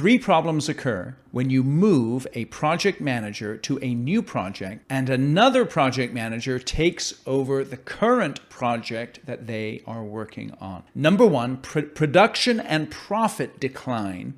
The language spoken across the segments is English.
3 problems occur when you move a project manager to a new project and another project manager takes over the current project that they are working on. Number 1, production and profit decline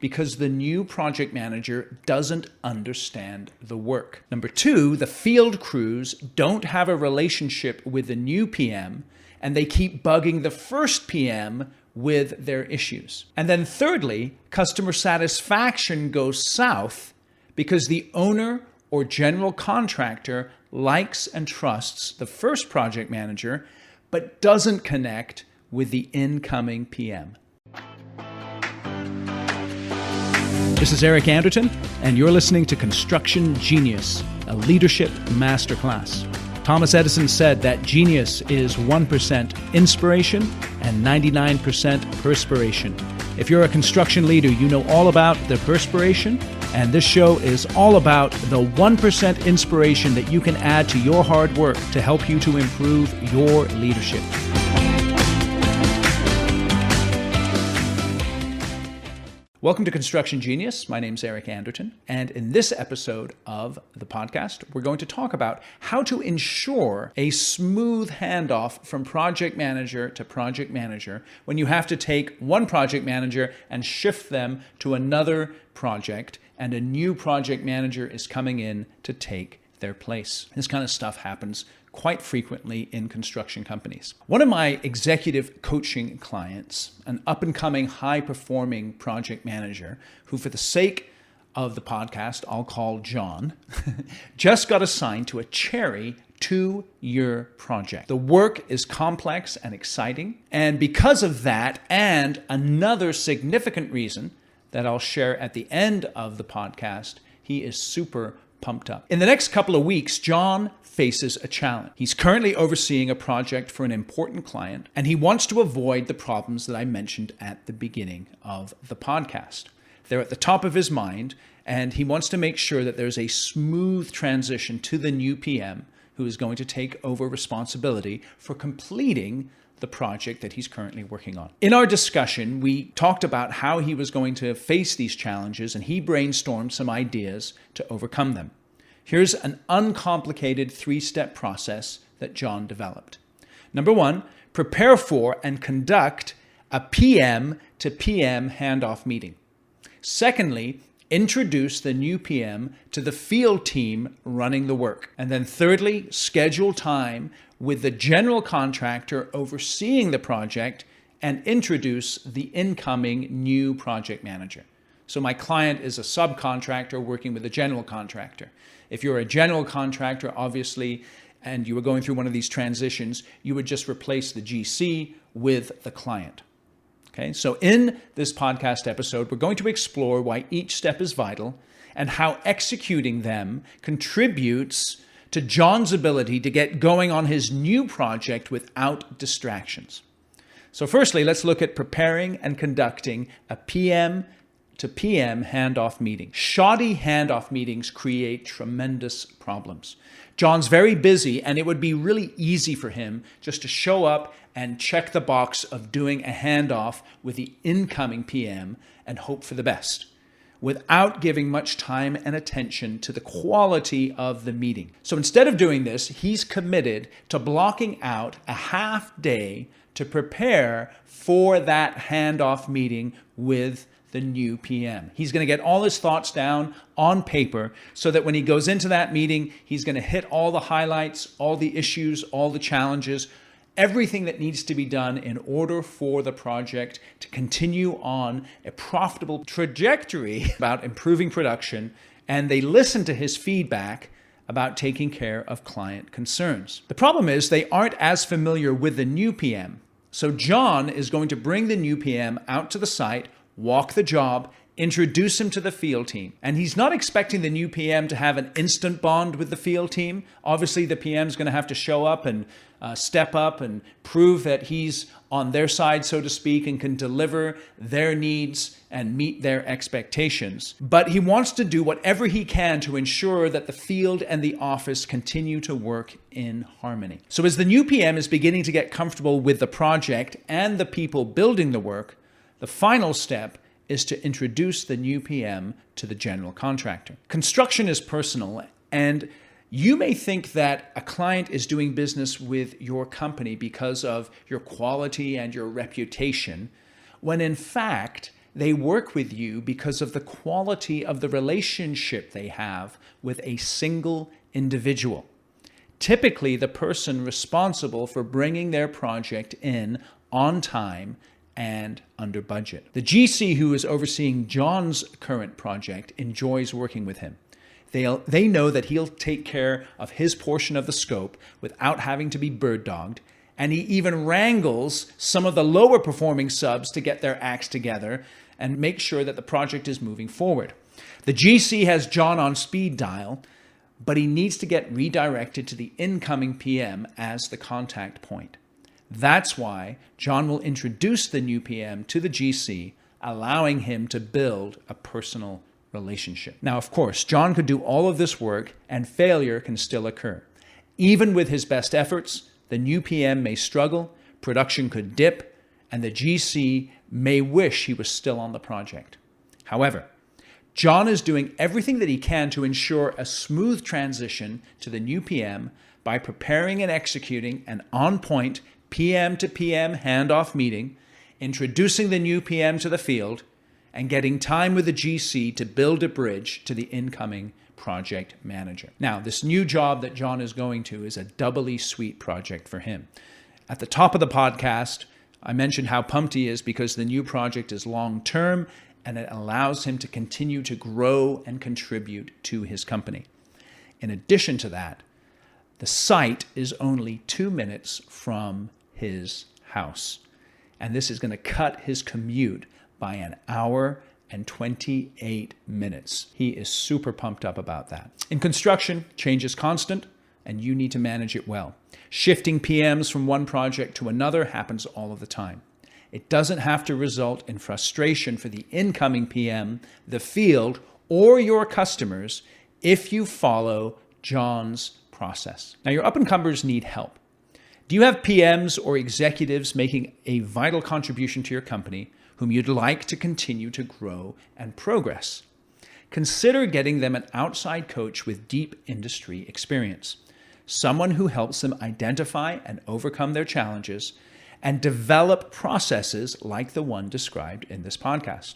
because the new project manager doesn't understand the work. Number 2, the field crews don't have a relationship with the new PM and they keep bugging the first PM with their issues. And then thirdly, customer satisfaction goes south because the owner or general contractor likes and trusts the first project manager, but doesn't connect with the incoming PM. This is Eric Anderton, and you're listening to Construction Genius, a leadership masterclass. Thomas Edison said that genius is 1% inspiration and 99% perspiration. If you're a construction leader, you know all about the perspiration, and this show is all about the 1% inspiration that you can add to your hard work to help you to improve your leadership. Welcome to Construction Genius. My name's Eric Anderton, and in this episode of the podcast, we're going to talk about how to ensure a smooth handoff from project manager to project manager when you have to take one project manager and shift them to another project, and a new project manager is coming in to take their place. This kind of stuff happens quite frequently in construction companies. One of my executive coaching clients, an up-and-coming high-performing project manager, who for the sake of the podcast I'll call John, just got assigned to a cherry 2-year project. The work is complex and exciting, and because of that, and another significant reason that I'll share at the end of the podcast, he is super pumped up. In the next couple of weeks, John faces a challenge. He's currently overseeing a project for an important client, and he wants to avoid the problems that I mentioned at the beginning of the podcast. They're at the top of his mind, and he wants to make sure that there's a smooth transition to the new PM who is going to take over responsibility for completing the project that he's currently working on. In our discussion, we talked about how he was going to face these challenges, and he brainstormed some ideas to overcome them. Here's an uncomplicated 3-step process that John developed. Number 1, prepare for and conduct a PM to PM handoff meeting. Secondly, introduce the new PM to the field team running the work. And then thirdly, schedule time with the general contractor overseeing the project and introduce the incoming new project manager. So my client is a subcontractor working with a general contractor. If you're a general contractor, obviously, and you were going through one of these transitions, you would just replace the GC with the client. Okay, so in this podcast episode, we're going to explore why each step is vital and how executing them contributes to John's ability to get going on his new project without distractions. So firstly, let's look at preparing and conducting a PM to PM handoff meeting. Shoddy handoff meetings create tremendous problems. John's very busy, and it would be really easy for him just to show up and check the box of doing a handoff with the incoming PM and hope for the best, without giving much time and attention to the quality of the meeting. So instead of doing this, he's committed to blocking out a half day to prepare for that handoff meeting with the new PM. He's going to get all his thoughts down on paper so that when he goes into that meeting, he's going to hit all the highlights, all the issues, all the challenges, everything that needs to be done in order for the project to continue on a profitable trajectory about improving production, and they listen to his feedback about taking care of client concerns. The problem is they aren't as familiar with the new PM. So John is going to bring the new PM out to the site, walk the job, introduce him to the field team. And he's not expecting the new PM to have an instant bond with the field team. Obviously, the PM's going to have to show up and step up and prove that he's on their side, so to speak, and can deliver their needs and meet their expectations. But he wants to do whatever he can to ensure that the field and the office continue to work in harmony. So as the new PM is beginning to get comfortable with the project and the people building the work, the final step is to introduce the new PM to the general contractor. Construction is personal, and you may think that a client is doing business with your company because of your quality and your reputation, when in fact, they work with you because of the quality of the relationship they have with a single individual. Typically, the person responsible for bringing their project in on time and under budget. The GC who is overseeing John's current project enjoys working with him. They know that he'll take care of his portion of the scope without having to be bird-dogged, and he even wrangles some of the lower performing subs to get their acts together and make sure that the project is moving forward. The GC has John on speed dial, but he needs to get redirected to the incoming PM as the contact point. That's why John will introduce the new PM to the GC, allowing him to build a personal relationship. Now, of course, John could do all of this work and failure can still occur. Even with his best efforts, the new PM may struggle, production could dip, and the GC may wish he was still on the project. However, John is doing everything that he can to ensure a smooth transition to the new PM by preparing and executing an on-point PM to PM handoff meeting, introducing the new PM to the field, and getting time with the GC to build a bridge to the incoming project manager. Now, this new job that John is going to is a doubly sweet project for him. At the top of the podcast, I mentioned how pumped he is because the new project is long-term and it allows him to continue to grow and contribute to his company. In addition to that, the site is only 2 minutes from his house. And this is going to cut his commute by 1 hour and 28 minutes. He is super pumped up about that. In construction, change is constant and you need to manage it well. Shifting PMs from one project to another happens all of the time. It doesn't have to result in frustration for the incoming PM, the field, or your customers if you follow John's process. Now, your up-and-comers need help. Do you have PMs or executives making a vital contribution to your company whom you'd like to continue to grow and progress? Consider getting them an outside coach with deep industry experience, someone who helps them identify and overcome their challenges and develop processes like the one described in this podcast.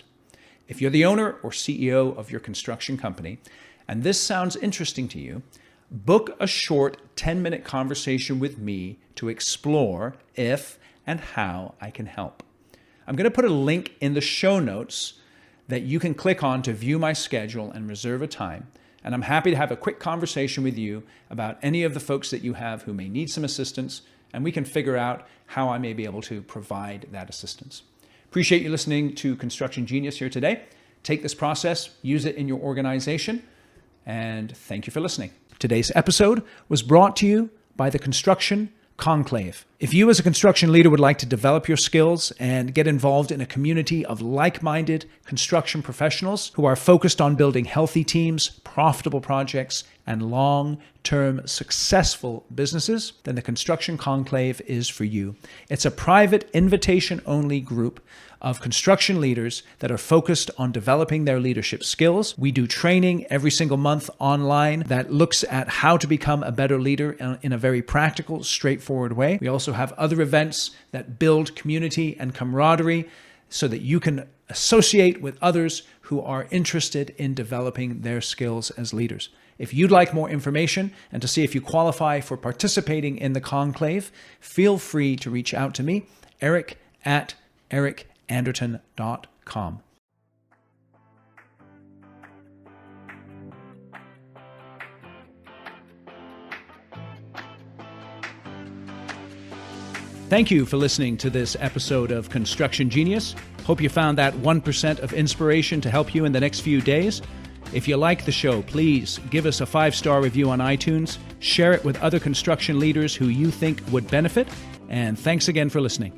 If you're the owner or CEO of your construction company, and this sounds interesting to you, book a short 10-minute conversation with me to explore if and how I can help. I'm going to put a link in the show notes that you can click on to view my schedule and reserve a time. And I'm happy to have a quick conversation with you about any of the folks that you have who may need some assistance, and we can figure out how I may be able to provide that assistance. Appreciate you listening to Construction Genius here today. Take this process, use it in your organization, and thank you for listening. Today's episode was brought to you by the Construction Conclave. If you as a construction leader would like to develop your skills and get involved in a community of like-minded construction professionals who are focused on building healthy teams, profitable projects, and long-term successful businesses, then the Construction Conclave is for you. It's a private invitation-only group of construction leaders that are focused on developing their leadership skills. We do training every single month online that looks at how to become a better leader in a very practical, straightforward way. We also have other events that build community and camaraderie so that you can associate with others who are interested in developing their skills as leaders. If you'd like more information and to see if you qualify for participating in the conclave, feel free to reach out to me, eric@ericanderton.com. Thank you for listening to this episode of Construction Genius. Hope you found that 1% of inspiration to help you in the next few days. If you like the show, please give us a 5-star review on iTunes, share it with other construction leaders who you think would benefit, and thanks again for listening.